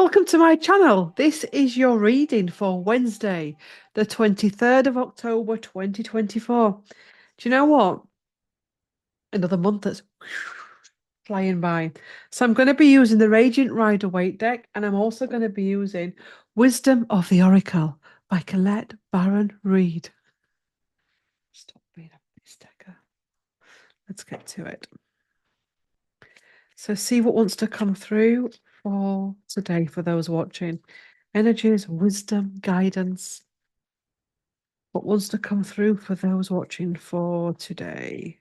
welcome to my channel. This is your reading for Wednesday, the 23rd of October, 2024. Do you know what? Another month that's flying by. So I'm going to be using the Radiant Rider Waite deck, and I'm also going to be using Wisdom of the Oracle by Colette Baron Reid. Stop being a mistaker. Let's get to it. So see what wants to come through for today for those watching. Energies, wisdom, guidance. What wants to come through for those watching for today?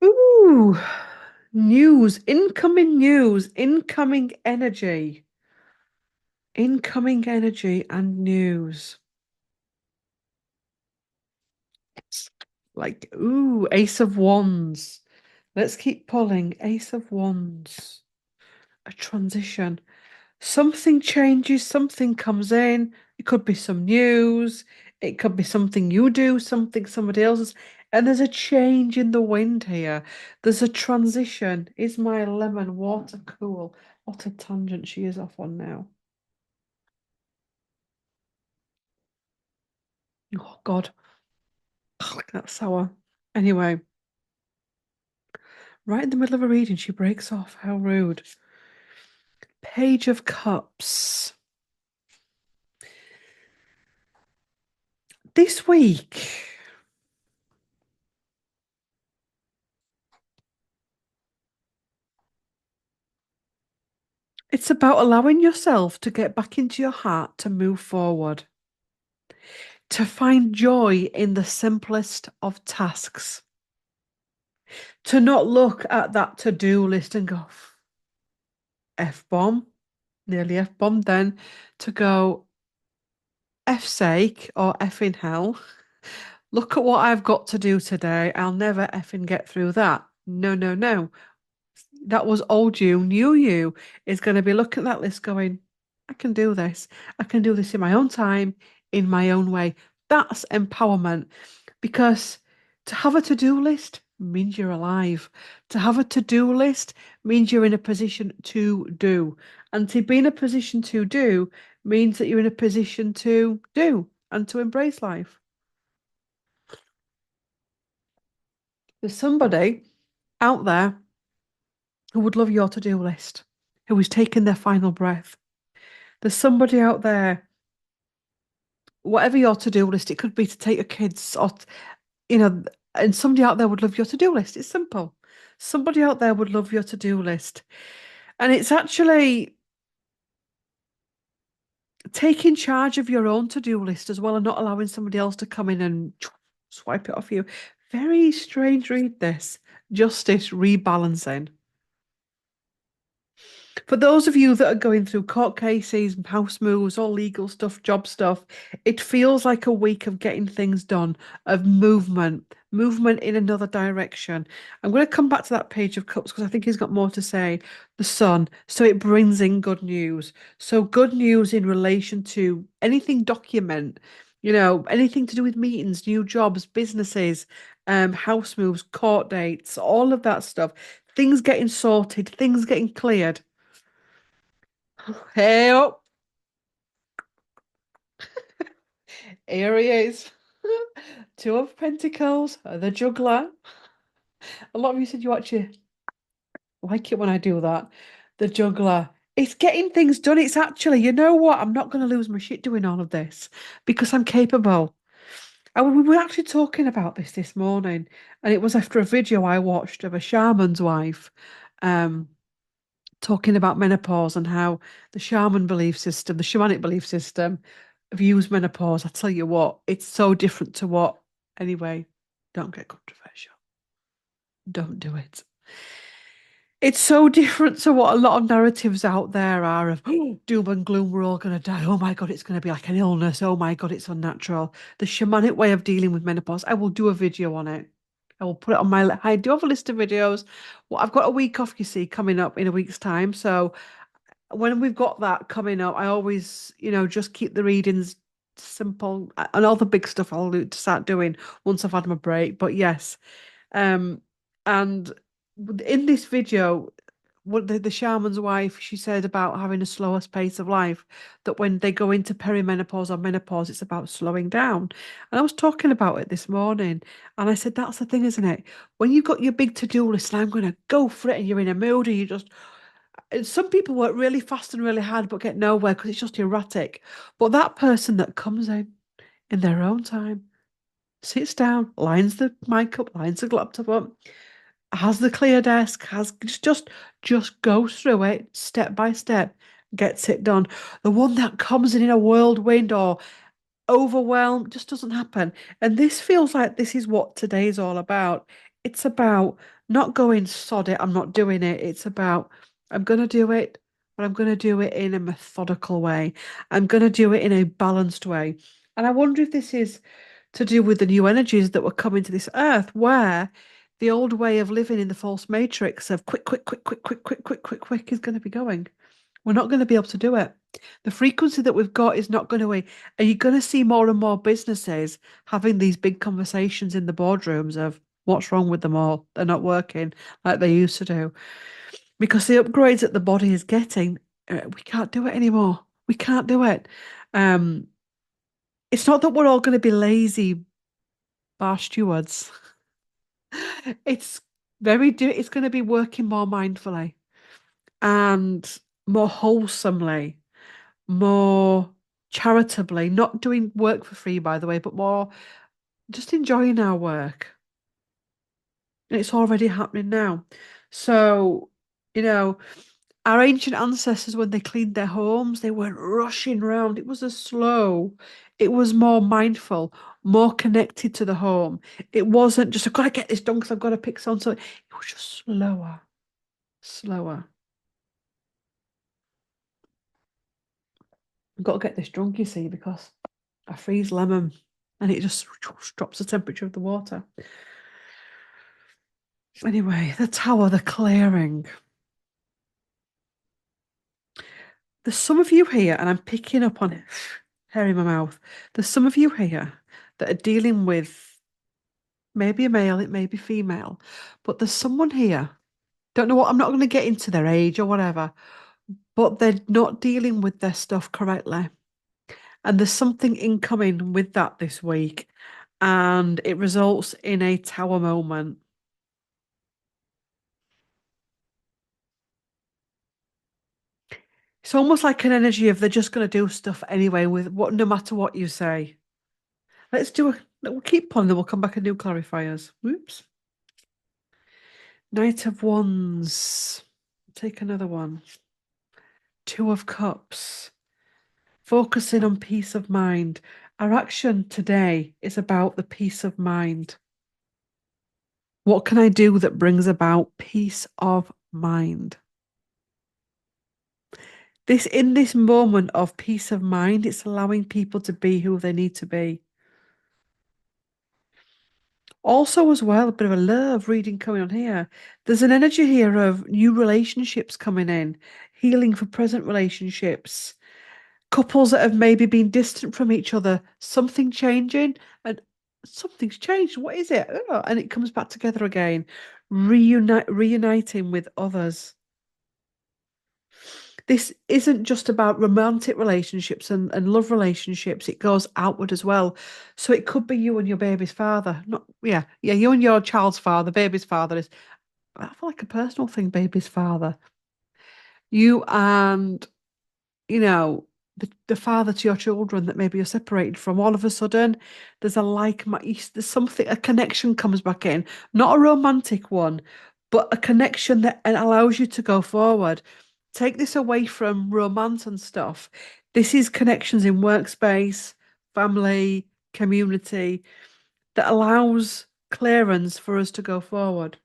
Ooh, news, incoming energy, incoming energy and news. Like, ooh, Ace of Wands. Let's keep pulling. Ace of Wands. A transition. Something changes, something comes in. It could be some news. It could be something you do, something somebody else does. And there's a change in the wind here. There's a transition. Is my lemon water cool? What a tangent she is off on now. Oh, God. That's sour. Anyway, right in the middle of a reading, she breaks off. How rude. Page of Cups. This week, it's about allowing yourself to get back into your heart to move forward, to find joy in the simplest of tasks, to not look at that to-do list and go, F-bomb, nearly F-bomb, then to go, F sake or F in hell. Look at what I've got to do today. I'll never effing get through that. No, no, no. That was old you. New you is going to be looking at that list going, I can do this. I can do this in my own time, in my own way. That's empowerment because to have a to-do list means you're alive. To have a to-do list means you're in a position to do. And to be in a position to do means that you're in a position to do and to embrace life. There's somebody out there who would love your to-do list, who is taking their final breath. There's somebody out there, whatever your to-do list, it could be to take your kids or, and somebody out there would love your to-do list. It's simple. Somebody out there would love your to-do list. And it's actually taking charge of your own to-do list as well and not allowing somebody else to come in and swipe it off you. Very strange read this. Justice rebalancing. For those of you that are going through court cases, house moves, all legal stuff, job stuff, it feels like a week of getting things done, of movement in another direction. I'm going to come back to that page of cups because I think he's got more to say. The sun, so it brings in good news. So good news in relation to anything document, anything to do with meetings, new jobs, businesses, house moves, court dates, all of that stuff. Things getting sorted, things getting cleared. Hey up, here he is. Two of Pentacles, the juggler. A lot of you said you actually like it when I do that. The juggler. It's getting things done. It's actually, you know what? I'm not going to lose my shit doing all of this because I'm capable. And we were actually talking about this morning, and it was after a video I watched of a shaman's wife. Talking about menopause and how the shamanic belief system views menopause. I tell you what, it's so different to what. Anyway, don't get controversial. Don't do it. It's so different to what a lot of narratives out there are of doom and gloom, we're all going to die. Oh my God, it's going to be like an illness. Oh my God, it's unnatural. The shamanic way of dealing with menopause. I will do a video on it. I will put it on my. I do have a list of videos. Well, I've got a week off, you see, coming up in a week's time. So when we've got that coming up, I always, just keep the readings simple, and all the big stuff I'll to start doing once I've had my break. But yes, um, and in this video, what the shaman's wife, she said about having a slower pace of life, that when they go into perimenopause or menopause, it's about slowing down. And I was talking about it this morning, and I said, that's the thing, isn't it? When you've got your big to-do list and I'm going to go for it, and you're in a mood and you just, and some people work really fast and really hard but get nowhere because it's just erratic. But that person that comes in their own time, sits down, lines the mic up, lines the laptop up, has the clear desk, has just goes through it step by step, gets it done. The one that comes in a whirlwind or overwhelmed just doesn't happen. And this feels like this is what today's all about. It's about not going sod it, I'm not doing it. It's about I'm gonna do it, but I'm gonna do it in a methodical way. I'm gonna do it in a balanced way. And I wonder if this is to do with the new energies that were coming to this earth, where the old way of living in the false matrix of quick, quick, quick, quick, quick, quick, quick, quick, quick is going to be going. We're not going to be able to do it. The frequency that we've got is not going to. Are you going to see more and more businesses having these big conversations in the boardrooms of what's wrong with them all? They're not working like they used to do because the upgrades that the body is getting, we can't do it anymore. We can't do it. Um, it's not that we're all going to be lazy bar stewards. It's it's going to be working more mindfully and more wholesomely, more charitably, not doing work for free, by the way, but more just enjoying our work. And it's already happening now. So, you know, our ancient ancestors, when they cleaned their homes, they weren't rushing around. It was a slow, it was more mindful, more connected to the home. It wasn't just, I've got to get this done because I've got to pick something. It was just slower, slower. I've got to get this drunk, you see, because I freeze lemon and it just drops the temperature of the water. Anyway, the tower, the clearing. There's some of you here, and I'm picking up on it, hair in my mouth. There's some of you here that are dealing with maybe a male, it may be female, but there's someone here. Don't know what, I'm not going to get into their age or whatever, but they're not dealing with their stuff correctly. And there's something incoming with that this week, and it results in a tower moment. It's almost like an energy of they're just going to do stuff anyway with what, no matter what you say. Let's do a, we'll keep pondering, then we'll come back and do clarifiers. Whoops. Knight of Wands. Take another one. Two of Cups. Focusing on peace of mind. Our action today is about the peace of mind. What can I do that brings about peace of mind? In this moment of peace of mind, it's allowing people to be who they need to be. Also, as well, a bit of a love reading coming on here. There's an energy here of new relationships coming in, healing for present relationships, couples that have maybe been distant from each other, something changing, and something's changed. What is it? Oh, and it comes back together again, reuniting with others. This isn't just about romantic relationships and love relationships. It goes outward as well. So it could be you and your baby's father. Not, yeah, you and your child's father, baby's father is, I feel like a personal thing, baby's father. You and, you know, the father to your children that maybe you're separated from, all of a sudden, there's a there's something, a connection comes back in, not a romantic one, but a connection that allows you to go forward. Take this away from romance and stuff. This is connections in workspace, family, community that allows clearance for us to go forward.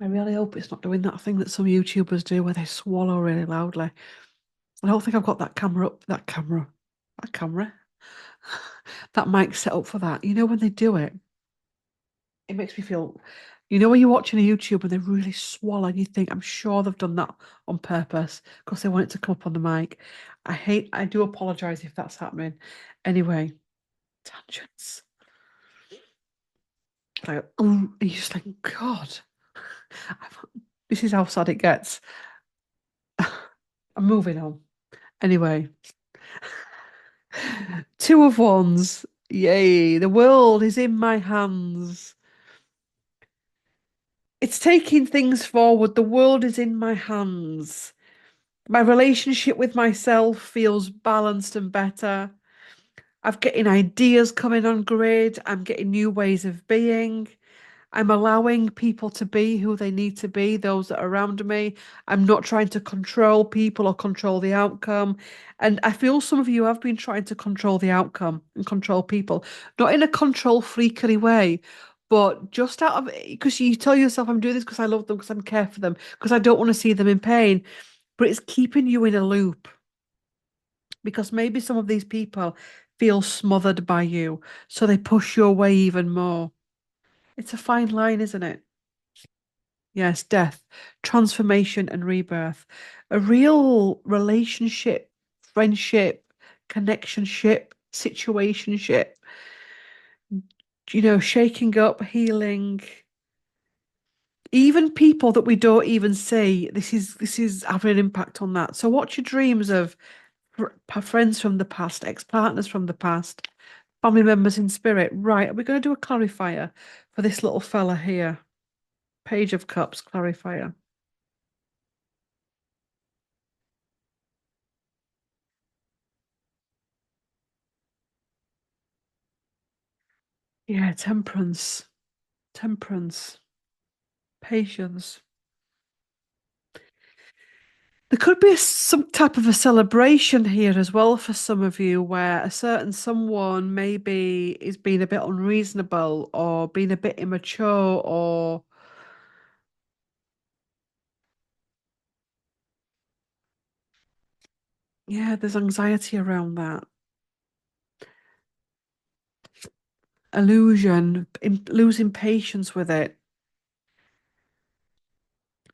I really hope it's not doing that thing that some YouTubers do where they swallow really loudly. I don't think I've got that camera up, that camera. That mic set up for that. You know, when they do it, it makes me feel, you know, when you're watching a YouTube and they really swallow, and you think, I'm sure they've done that on purpose because they want it to come up on the mic. I do apologize if that's happening. Anyway, tangents. Like, and you're just like, God, this is how sad it gets. I'm moving on. Anyway, two of wands. Yay, the world is in my hands. It's taking things forward. The world is in my hands. My relationship with myself feels balanced and better. I'm getting ideas coming on grid. I'm getting new ways of being. I'm allowing people to be who they need to be, those that are around me. I'm not trying to control people or control the outcome. And I feel some of you have been trying to control the outcome and control people, not in a control freakery way, but just out of because you tell yourself, I'm doing this because I love them, because I'm care for them, because I don't want to see them in pain. But it's keeping you in a loop because maybe some of these people feel smothered by you, so they push you away even more. It's a fine line, isn't it? Yes, death, transformation, and rebirth. A real relationship, friendship, connectionship, situationship, shaking up, healing. Even people that we don't even see, this is having an impact on that. So what's your dreams of friends from the past, ex-partners from the past, family members in spirit? Right, are we going to do a clarifier for this little fella here? Page of Cups clarifier. Yeah, temperance. Temperance, patience. There could be some type of a celebration here as well for some of you, where a certain someone maybe is being a bit unreasonable or being a bit immature, or yeah, there's anxiety around that. Illusion, losing patience with it.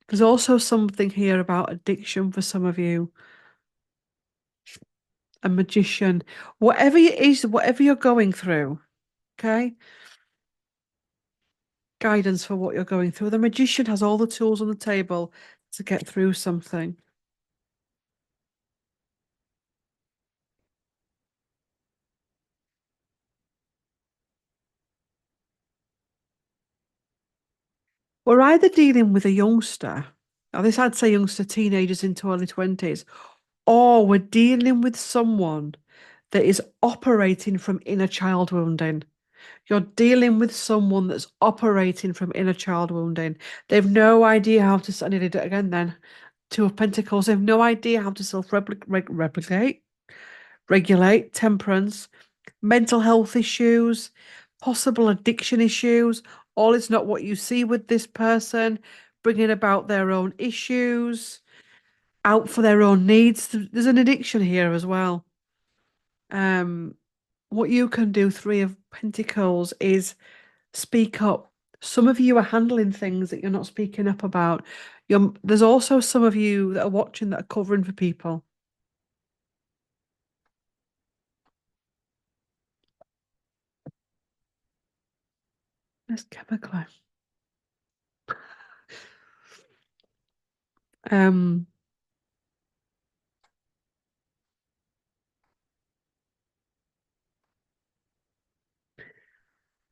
There's also something here about addiction for some of you, a magician. Whatever it is, whatever you're going through, okay? Guidance for what you're going through. The magician has all the tools on the table to get through something. We're either dealing with a youngster, or this I'd say youngster, teenagers into early 20s, or we're dealing with someone that is operating from inner child wounding. You're dealing with someone that's operating from inner child wounding. They've no idea how to, I nearly did it again then. Two of Pentacles, they've no idea how to self-replicate, regulate, temperance, mental health issues, possible addiction issues. All is not what you see with this person, bringing about their own issues, out for their own needs. There's an addiction here as well. Um, what you can do, Three of Pentacles, is speak up. Some of you are handling things that you're not speaking up about. There's also some of you that are watching that are covering for people. There's chemically. Um,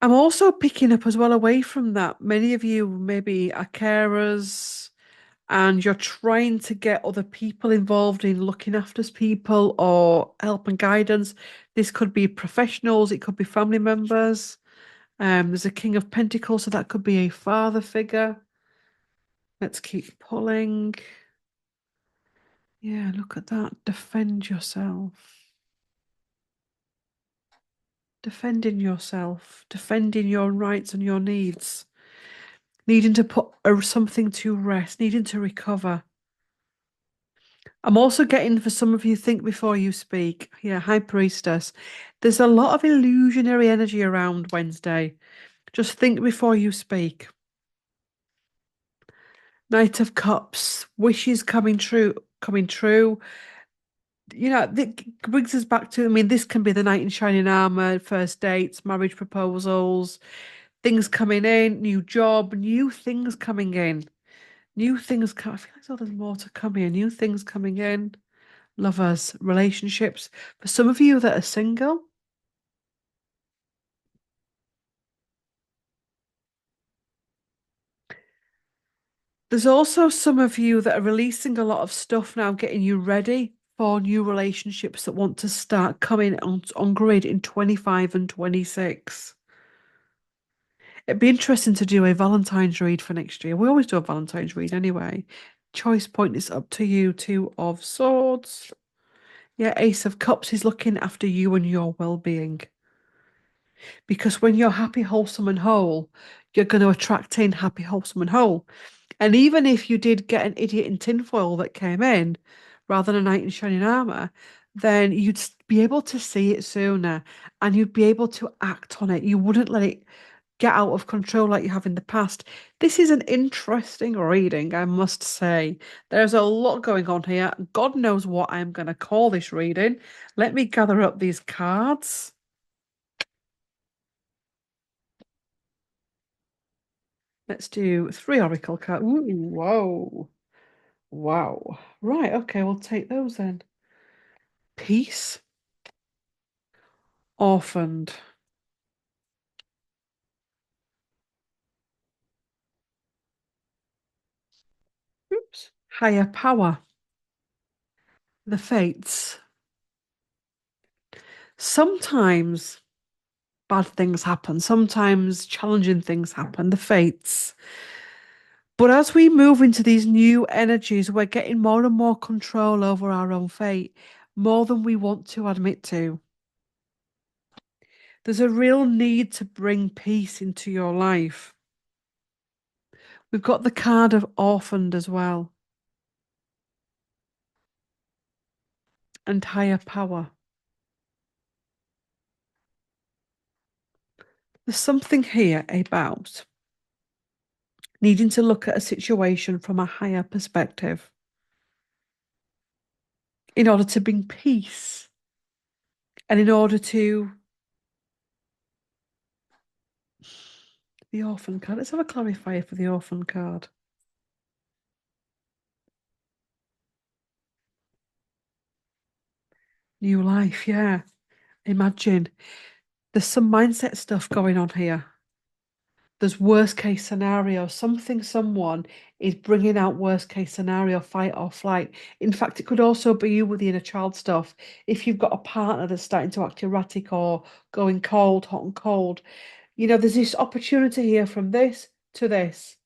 I'm also picking up as well away from that. Many of you maybe are carers and you're trying to get other people involved in looking after people or help and guidance. This could be professionals, it could be family members. There's a King of Pentacles, so that could be a father figure. Let's keep pulling. Yeah, look at that. Defend yourself. Defending yourself, defending your rights and your needs, needing to put something to rest, needing to recover. I'm also getting for some of you, think before you speak. Yeah, High Priestess. There's a lot of illusionary energy around Wednesday. Just think before you speak. Knight of Cups, wishes coming true, coming true. It brings us back to, I mean, this can be the knight in shining armor, first dates, marriage proposals, things coming in, new job, new things coming in, new things. I feel like there's more to come here, new things coming in, lovers, relationships. For some of you that are single, there's also some of you that are releasing a lot of stuff now, getting you ready for new relationships that want to start coming on grid in 25 and 26. It'd be interesting to do a Valentine's read for next year. We always do a Valentine's read anyway. Choice point is up to you. Two of Swords. Yeah, Ace of Cups is looking after you and your well-being. Because when you're happy, wholesome, and whole, you're going to attract in happy, wholesome, and whole. And even if you did get an idiot in tinfoil that came in rather than a knight in shining armor, then you'd be able to see it sooner and you'd be able to act on it. You wouldn't let it get out of control like you have in the past. This is an interesting reading, I must say. There's a lot going on here. God knows what I'm going to call this reading. Let me gather up these cards. Let's do 3 oracle cards. Ooh, whoa. Wow. Right, okay, we'll take those then. Peace, orphaned. Oops. Higher power. The fates. Sometimes bad things happen, sometimes challenging things happen, the fates. But as we move into these new energies, we're getting more and more control over our own fate, more than we want to admit to. There's a real need to bring peace into your life. We've got the card of orphaned as well, and higher power. There's something here about needing to look at a situation from a higher perspective in order to bring peace and in order to the orphan card. Let's have a clarifier for the orphan card. New life, yeah. Imagine there's some mindset stuff going on here. There's worst case scenario, something someone is bringing out worst case scenario, fight or flight. In fact, it could also be you with the inner child stuff. If you've got a partner that's starting to act erratic or going cold, hot and cold, there's this opportunity here from this to this.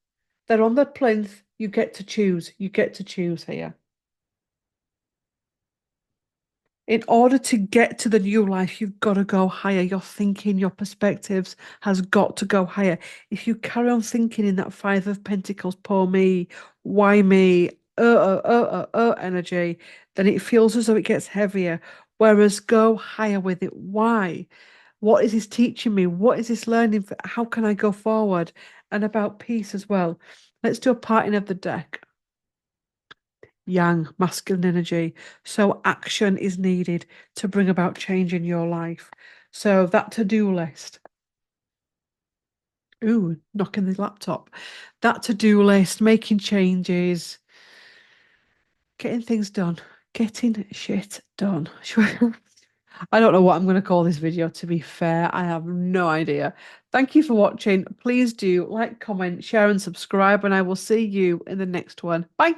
They're on the plinth. You get to choose. You get to choose here. In order to get to the new life, you've got to go higher. Your thinking, your perspectives has got to go higher. If you carry on thinking in that Five of Pentacles, poor me, why me, energy, then it feels as though it gets heavier. Whereas go higher with it. Why? What is this teaching me? What is this learning? How can I go forward? And about peace as well. Let's do a parting of the deck. Yang, masculine energy. So action is needed to bring about change in your life. So that to-do list. Ooh, knocking the laptop. That to-do list, making changes, getting things done, getting shit done. I don't know what I'm going to call this video, to be fair. I have no idea. Thank you for watching. Please do like, comment, share, and subscribe, and I will see you in the next one. Bye.